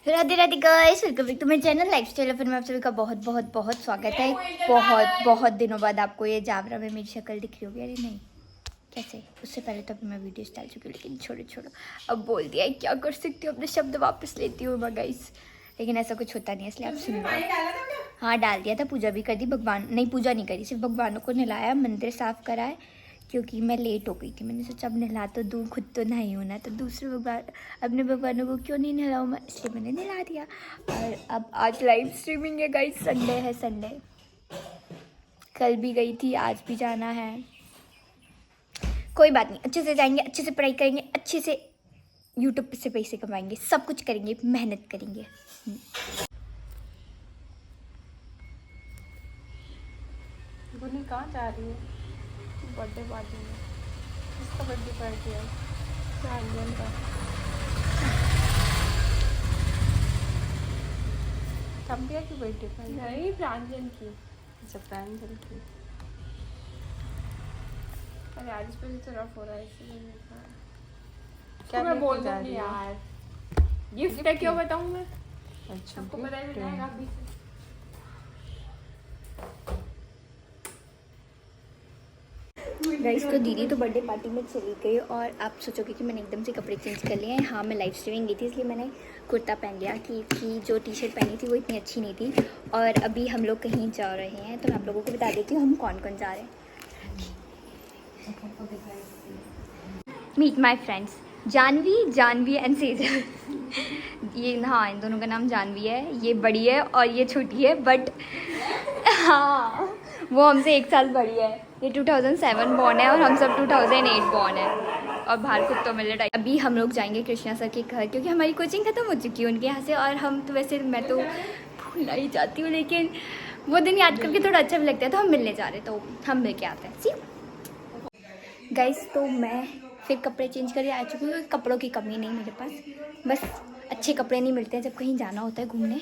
Radhe Radhe guys, welcome back to my channel lifestyle of में आप सभी का बहुत बहुत बहुत स्वागत है। बहुत बहुत दिनों बाद आपको ये जावरा में मेरी शक्ल दिख रही होगी। अरे नहीं, कैसे? उससे पहले तो अभी मैं वीडियोस डाल चुकी हूँ, लेकिन छोड़ो अब बोल दिया है, क्या कर सकती हूँ, अपने शब्द वापस लेती हूँ मैं गाइस। लेकिन ऐसा कुछ होता नहीं है, इसलिए आप सुन लो। हाँ, डाल दिया था, पूजा भी कर दी। भगवान नहीं, पूजा नहीं करी, सिर्फ भगवानों को नहलाया, मंदिर साफ करा है, क्योंकि मैं लेट हो गई थी। मैंने सोचा अब नहला तो दूँ, खुद तो नहीं होना, तो दूसरे भगवान, अपने भगवानों को क्यों नहीं नहलाऊँ मैं, इसलिए मैंने नहला दिया। और अब आज लाइव स्ट्रीमिंग है गाइस, संडे है संडे। कल भी गई थी, आज भी जाना है। कोई बात नहीं, अच्छे से जाएंगे, अच्छे से पढ़ाई करेंगे, अच्छे से यूट्यूब से पैसे कमाएंगे, सब कुछ करेंगे, मेहनत करेंगे। गुनी कहाँ जा रही है? बर्थडे पार्टी में। किसका बर्थडे पार्टी है? प्रांजल का। तबिया की बर्थडे पार्टी? नहीं, प्रांजल की। अच्छा, प्रांजल की। अरे आज पे तो रफ हो रहा है, इसलिए नहीं कहा। क्या मैं बोल दूँगी यार। गिफ्ट है, क्यों बताऊँ मैं? अच्छा, आपको पता ही नहीं है अभी। गाइस, तो दीदी तो बर्थडे पार्टी में चली गई और आप सोचोगे कि मैंने एकदम से कपड़े चेंज कर लिए हैं। हाँ, मैं लाइव स्ट्रीमिंग गई थी, इसलिए मैंने कुर्ता पहन लिया, क्योंकि जो टी शर्ट पहनी थी वो इतनी अच्छी नहीं थी। और अभी हम लोग कहीं जा रहे हैं, तो मैं आप लोगों को बता देती हूँ हम कौन कौन जा रहे हैं। Meet my friends Janvi and Sejal. ये हाँ, इन दोनों का नाम जानवी है, ये बड़ी है और ये छोटी है, बट हाँ वो हमसे 1 साल बड़ी है। ये 2007 बॉर्न है और हम सब 2008 बॉर्न है। और बाहर कुत्तों में लड़ाई। अभी हम लोग जाएंगे कृष्णा सर के घर, क्योंकि हमारी कोचिंग ख़त्म हो चुकी है उनके यहाँ से। और हम तो वैसे, मैं तो भूलना ही चाहती हूँ, लेकिन वो दिन याद करके थोड़ा अच्छा भी लगता है, तो हम मिलने जा रहे हैं, तो हम मिल के आते हैं। सी गाइस, तो मैं फिर कपड़े चेंज करके आ चुकी हूँ। कपड़ों की कमी नहीं मेरे पास, बस अच्छे कपड़े नहीं मिलते हैं जब कहीं जाना होता है घूमने।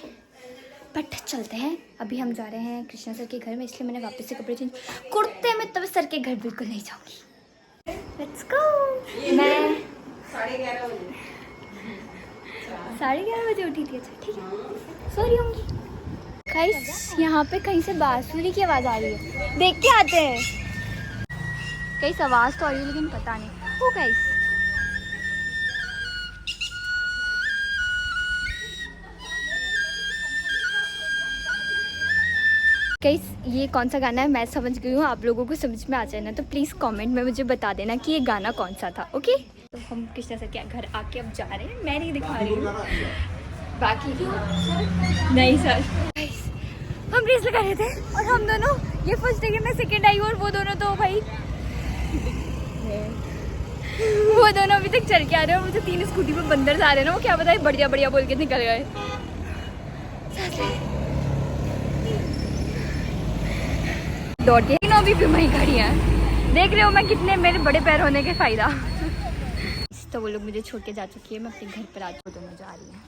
बट चलते हैं, अभी हम जा रहे हैं कृष्णा सर के घर में, इसलिए मैंने वापस से कपड़े चेंज। कुर्ते में तब सर के घर बिल्कुल नहीं जाऊंगी। Let's go. मैं 11:30 बजे उठी थी। अच्छा ठीक है, सॉरी होंगी। गाइस, यहाँ पे कहीं से बांसुरी की आवाज़ आ रही है, देख के आते हैं। कहीं आवाज़ तो आ रही है, लेकिन पता नहीं। ओ गाइस, ये कौन सा गाना है मैं समझ गई हूँ, आप लोगों को समझ में आ जाए ना, तो प्लीज़ कमेंट में मुझे बता देना कि ये गाना कौन सा था। ओके, तो हम कृष्णा सर के घर आके अब जा रहे हैं। मैं नहीं दिखा रही हूँ बाकी नहीं सर। हम रेस लगा रहे थे और हम दोनों, ये फर्स्ट है, मैं सेकेंड आई हूँ, और वो दोनों तो भाई वो दोनों अभी तक चल के आ रहे हैं। और मुझे 3 स्कूटी पे बंदर आ रहे हैं ना, वो क्या पता है बढ़िया बढ़िया बोल के निकल गए। दौड़ के अभी भी वहीं खड़ी हैं, देख रहे हो मैं कितने, मेरे बड़े पैर होने के फायदा। तो वो लोग मुझे छोड़ के जा चुकी है, मैं अपने घर पर आ चुकी, दोनों जा रही हैं।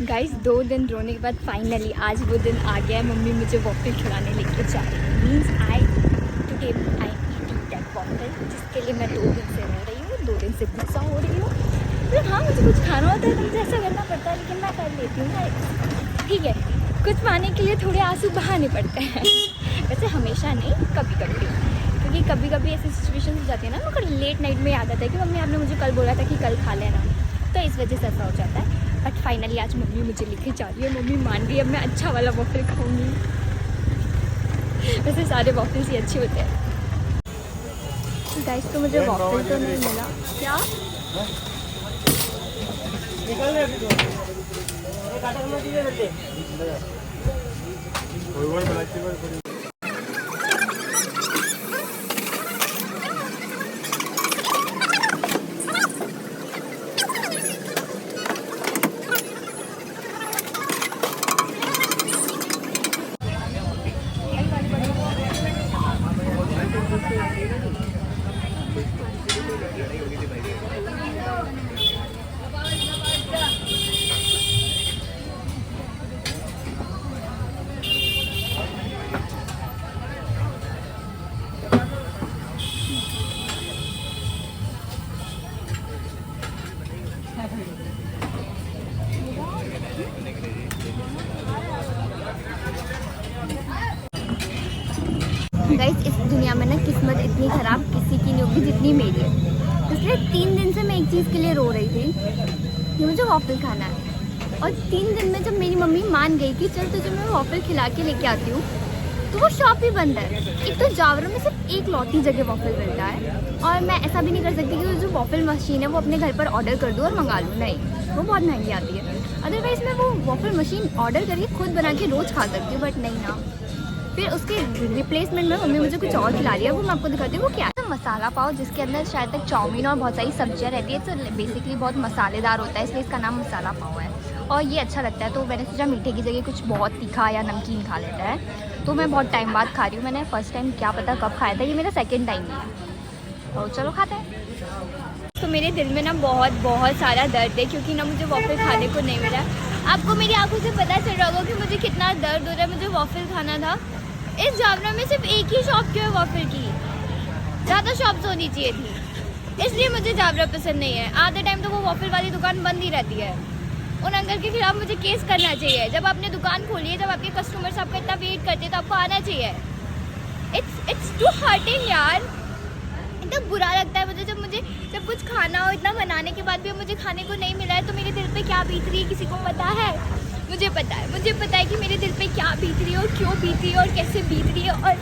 गाइस, 2 दिन रोने के बाद फाइनली आज वो दिन आ गया है। मम्मी मुझे वॉफल खिलाने लेके जा रही है। Means I eating that waffle, जिसके लिए मैं 2 दिन से रह रही हूँ, 2 दिन से गुस्सा हो रही हूँ। मतलब हाँ, मुझे कुछ खाना होता है तो मुझे ऐसा करना पड़ता है, लेकिन मैं कर लेती हूँ। ठीक है, कुछ पाने के लिए थोड़े आंसू बहाने पड़ते हैं। वैसे हमेशा नहीं, कभी कभी, क्योंकि कभी कभी ऐसी सिचुएशन हो जाती है ना, मुझे लेट नाइट में याद आता है कि मम्मी आपने मुझे कल बोला था कि कल खा लेना, तो इस वजह से ऐसा हो जाता है। बट फाइनली आज मम्मी मुझे लेके जा रही है, मम्मी मान रही है, अब मैं अच्छा वाला वॉफल खाऊंगी। वैसे सारे वॉफल्स ही अच्छे होते हैं। गाइस, तो मुझे वॉफल तो नहीं मिला। क्या गाइस इस दुनिया में ना किस्मत इतनी ख़राब किसी की नहीं होगी जितनी मेरी है। इसलिए 3 दिन से मैं एक चीज़ के लिए रो रही थी कि मुझे वॉफल खाना है। और 3 दिन में जब मेरी मम्मी मान गई कि चल तुझे मैं वॉफल खिला के लेके आती हूँ, तो वो शॉप ही बंद है। एक तो जावरा में सिर्फ एक लौती जगह वॉफल मिलता है और मैं ऐसा भी नहीं कर सकती कि जो वॉफल मशीन है वो अपने घर पर ऑर्डर कर दूँ और मंगा लूँ। नहीं, वो बहुत महंगी आती है। अदरवाइज़ मैं वो वॉफल मशीन ऑर्डर करके खुद बना के रोज़ खा सकती हूँ, बट नहीं ना। फिर उसके रिप्लेसमेंट में मम्मी मुझे कुछ और खिला रही है, वो मैं आपको दिखाती हूँ वो क्या है। मसाला पाव जिसके अंदर शायद तक चाउमीन और बहुत सारी सब्जियाँ रहती है, तो बेसिकली बहुत मसालेदार होता है, इसलिए इसका नाम मसाला पाव है। और ये अच्छा लगता है, तो मैंने सोचा मीठे की जगह कुछ बहुत तीखा या नमकीन खा लेता है। तो मैं बहुत टाइम बाद खा रही हूँ। मैंने फर्स्ट टाइम क्या पता कब खाया था, ये मेरा सेकेंड टाइम ही है। तो चलो खाते हैं। तो मेरे दिल में ना बहुत सारा दर्द है क्योंकि ना मुझे वॉफल खाने को नहीं मिला। आपको मेरी आंखों से पता चल रहा होगा कि मुझे कितना दर्द हो रहा है। मुझे वॉफल खाना था। इस जावरा में सिर्फ एक ही शॉप क्यों है वॉफल की? ज़्यादा शॉप्स होनी चाहिए थी, इसलिए मुझे जावरा पसंद नहीं है। आधे टाइम तो वो वॉफल वाली दुकान बंद ही रहती है। उन अंकल के खिलाफ मुझे केस करना चाहिए। जब आपने दुकान खोली है, जब आपके कस्टमर्स आपका इतना वेट करते हैं, तो आपको आना चाहिए। इट्स टू हर्टिंग यार, इतना बुरा लगता है मुझे जब कुछ खाना हो, इतना बनाने के बाद भी मुझे खाने को नहीं मिला है, तो मेरे दिल पे क्या बीत रही है किसी को पता है? मुझे पता है कि मेरे दिल पे क्या बीत रही है और क्यों बीत रही है और कैसे बीत रही है और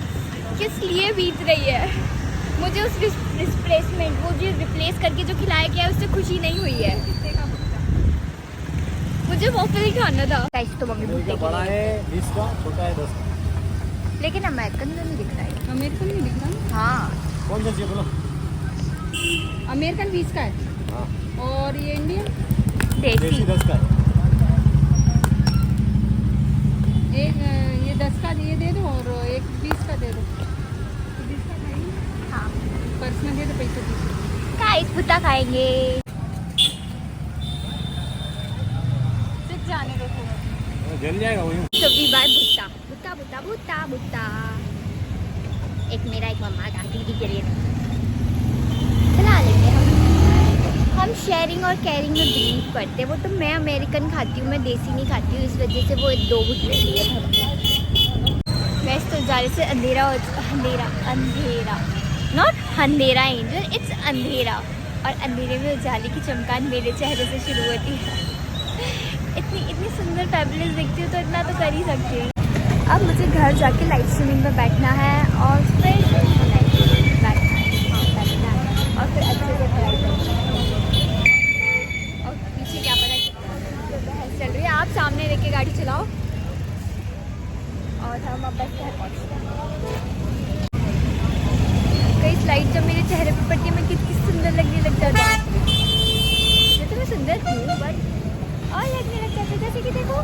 किस लिए बीत रही है। मुझे उस रिप्लेसमेंट, वो जो रिप्लेस करके जो खिलाया गया है, उससे खुशी नहीं हुई है। मुझे वॉफल ही खाना था। तो मम्मी बड़ा है 20 का, छोटा है 10 का। लेकिन अमेरिकन में नहीं दिख रहा है। अमेरिकन नहीं दिख रहा? हाँ। कौन सा चाहिए बोलो? अमेरिकन 20 का है। हाँ। और ये इंडियन देसी 10 का है। एक ये 10 का ये दे दो और एक 20 का दे दो। 20 का खाएंगे? हाँ। पर्स में दे दो पैसे 20। गाइस भुट्टा खाएंगे। जाने दो थोड़ा। जल जाएगा वही। तो भी बाय भुट्टा भुट्टा भुट्टा भुट्टा भुट्टा। एक मेरा एक मम्मा का दीदी के लिए खिला लेंगे हम शेयरिंग और केयरिंग में बिलीव करते हैं। वो तो मैं अमेरिकन खाती हूँ, मैं देसी नहीं खाती हूँ, इस वजह से वो 2 भुट्टे लिए। वैसे तो ज़्यादा से अंधेरा नॉट अंधेरा एंजल, इट्स अंधेरा। और अंधेरे में उजाले की चमकान मेरे चेहरे से शुरू होती है। इतनी सुंदर फैबुलस दिखती हूँ तो इतना तो कर ही सकती हूँ। अब मुझे घर जाके लाइव स्ट्रीमिंग में बैठना है और फिर बैठना है और फिर अच्छे से पढ़ाई करनी है। और पीछे क्या पता कि बहस चल रही है। आप सामने लेके गाड़ी चलाओ और हम अब बस घर पहुँचते हैं। कई स्लाइड जब मेरे चेहरे पर पड़ती है, मैं कितनी सुंदर लगने लग जाती हूँ। ये तो मैं सुंदर हूँ बट और लगने लगता है जैसे कि देखो।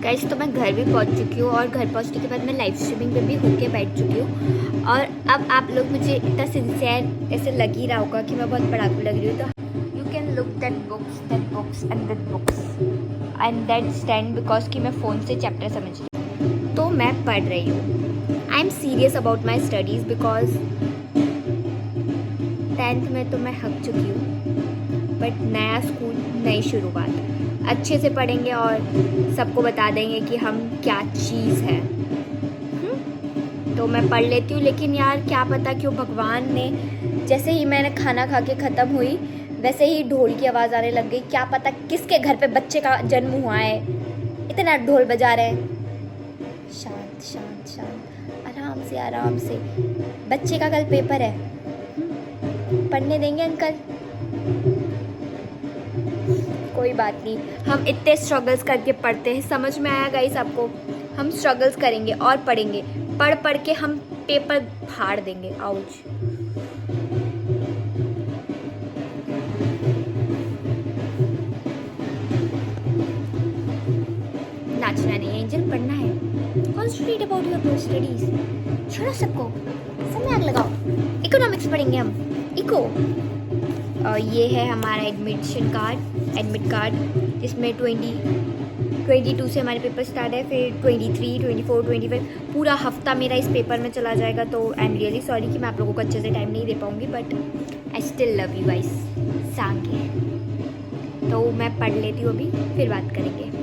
गाइस तो मैं घर भी पहुंच चुकी हूँ और घर पहुंचने के बाद मैं लाइव स्ट्रीमिंग पे भी होके बैठ चुकी हूँ। और अब आप लोग मुझे इतना सिंसियर ऐसे लग ही रहा होगा कि मैं बहुत पढ़ाकू लग रही हूँ। तो you can look that books and that stand because कि मैं फ़ोन से चैप्टर समझ रही हूँ। तो मैं पढ़ रही हूँ। I am serious about my studies because 10th में तो मैं हक चुकी हूँ, बट नया स्कूल नई शुरुआत। अच्छे से पढ़ेंगे और सबको बता देंगे कि हम क्या चीज़ है। तो मैं पढ़ लेती हूँ, लेकिन यार क्या पता क्यों भगवान ने, जैसे ही मैंने खाना खा के ख़त्म हुई वैसे ही ढोल की आवाज़ आने लग गई। क्या पता किसके घर पे बच्चे का जन्म हुआ है, इतना ढोल बजा रहे हैं। शांत शांत शांत, आराम से। बच्चे का कल पेपर है, पढ़ने देंगे अंकल? कोई बात नहीं, हम इतने स्ट्रगल्स करके पढ़ते हैं। समझ में आया गाइस आपको? हम स्ट्रगल्स करेंगे और पढ़ेंगे, पढ़ के हम पेपर फाड़ देंगे। आउच। नाचना नहीं है एंजल, पढ़ना है। Concentrate about your studies. छोड़ो सबको, सब में आग लगाओ। इकोनॉमिक्स पढ़ेंगे हम, इको। और ये है हमारा एडमिट कार्ड जिसमें 22 से हमारे पेपर स्टार्ट है, फिर 23, 24, 25 पूरा हफ्ता मेरा इस पेपर में चला जाएगा। तो आई एम रियली सॉरी कि मैं आप लोगों को अच्छे से टाइम नहीं दे पाऊँगी, but I still love you guys. सांग है तो मैं पढ़ लेती हूँ अभी, फिर बात करेंगे।